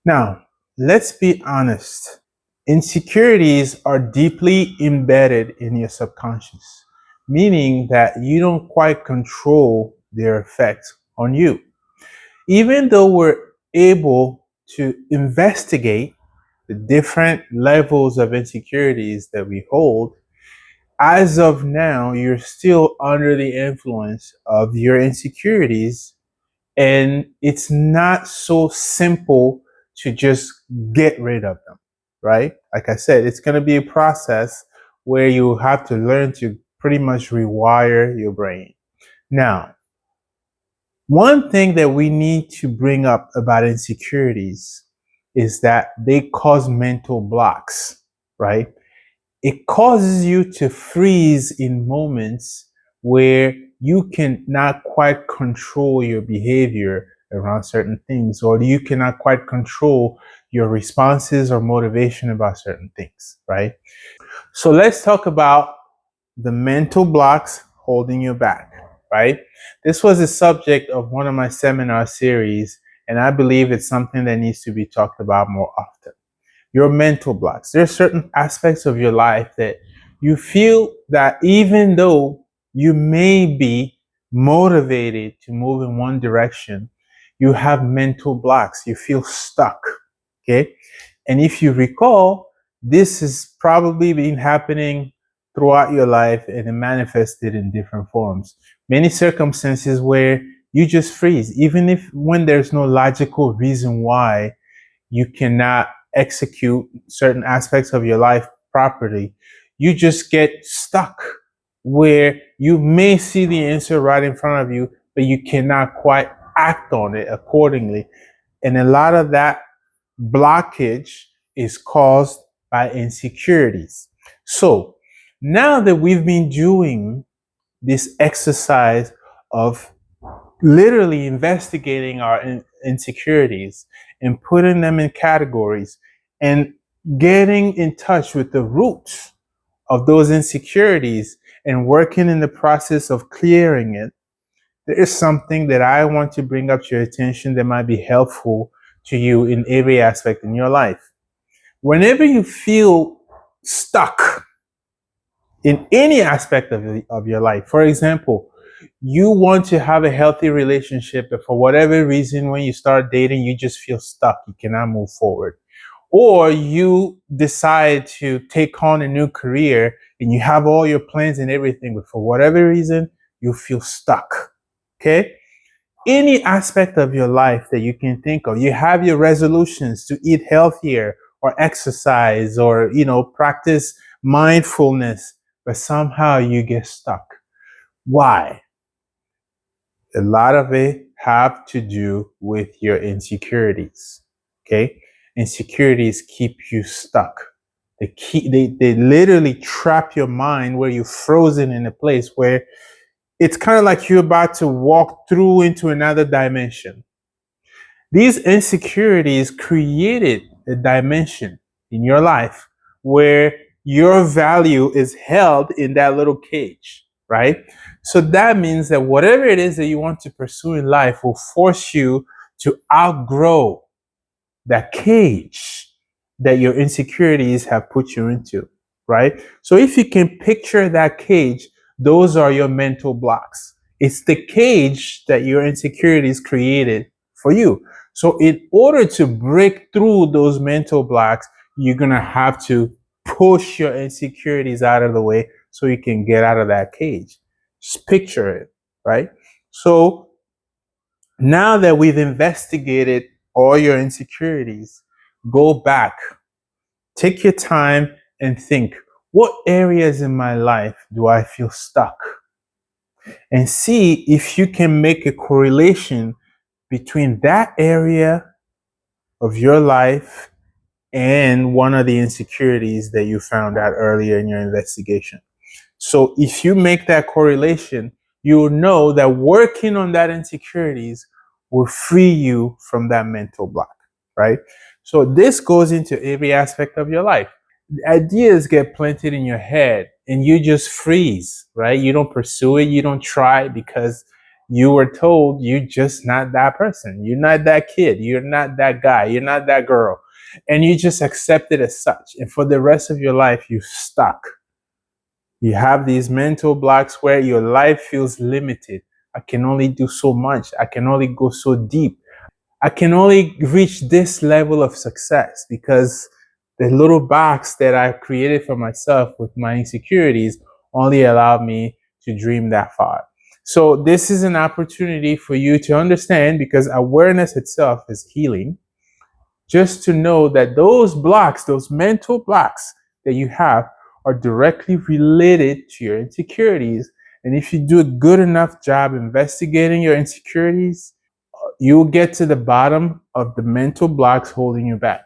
Now, let's be honest. Insecurities are deeply embedded in your subconscious, meaning that you don't quite control their effects on you. Even though we're able to investigate the different levels of insecurities that we hold, as of now, you're still under the influence of your insecurities, and it's not so simple to just get rid of them, right? Like I said, it's going to be a process where you have to learn to pretty much rewire your brain. Now, one thing that we need to bring up about insecurities is that they cause mental blocks, right? It causes you to freeze in moments where you cannot quite control your behavior around certain things, or you cannot quite control your responses or motivation about certain things, right? So let's talk about the mental blocks holding you back, right? This was a subject of one of my seminar series, and I believe it's something that needs to be talked about more often. Your mental blocks. There are certain aspects of your life that you feel that even though you may be motivated to move in one direction, you have mental blocks. You feel stuck. Okay. And if you recall, this has probably been happening throughout your life and it manifested in different forms. Many circumstances where you just freeze, even if when there's no logical reason why you cannot execute certain aspects of your life properly, you just get stuck where you may see the answer right in front of you, but you cannot quite act on it accordingly. And a lot of that blockage is caused by insecurities. So now that we've been doing this exercise of literally investigating our insecurities and putting them in categories and getting in touch with the roots of those insecurities and working in the process of clearing it, there is something that I want to bring up to your attention that might be helpful to you in every aspect in your life. Whenever you feel stuck in any aspect of your life, for example, you want to have a healthy relationship, but for whatever reason, when you start dating, you just feel stuck. You cannot move forward. Or you decide to take on a new career and you have all your plans and everything, but for whatever reason, you feel stuck. Okay? Any aspect of your life that you can think of, you have your resolutions to eat healthier or exercise or, practice mindfulness, but somehow you get stuck. Why? A lot of it have to do with your insecurities. Okay? Insecurities keep you stuck. They literally trap your mind where you're frozen in a place where it's kind of like you're about to walk through into another dimension. These insecurities created a dimension in your life where your value is held in that little cage, right? So that means that whatever it is that you want to pursue in life will force you to outgrow that cage that your insecurities have put you into, right? So if you can picture that cage, those are your mental blocks. It's the cage that your insecurities created for you. So in order to break through those mental blocks, you're going to have to push your insecurities out of the way so you can get out of that cage. Just picture it, right? So now that we've investigated all your insecurities, go back, take your time and think, what areas in my life do I feel stuck? And see if you can make a correlation between that area of your life and one of the insecurities that you found out earlier in your investigation. So if you make that correlation, you'll know that working on that insecurities will free you from that mental block, right? So this goes into every aspect of your life. The ideas get planted in your head and you just freeze, right? You don't pursue it, you don't try because You were told you're just not that person. You're not that kid. You're not that guy. You're not that girl. And you just accept it as such. And for the rest of your life, you're stuck. You have these mental blocks where your life feels limited. I can only do so much. I can only go so deep. I can only reach this level of success because the little box that I created for myself with my insecurities only allowed me to dream that far. So this is an opportunity for you to understand, because awareness itself is healing, just to know that those blocks, those mental blocks that you have, are directly related to your insecurities. And if you do a good enough job investigating your insecurities, you'll get to the bottom of the mental blocks holding you back.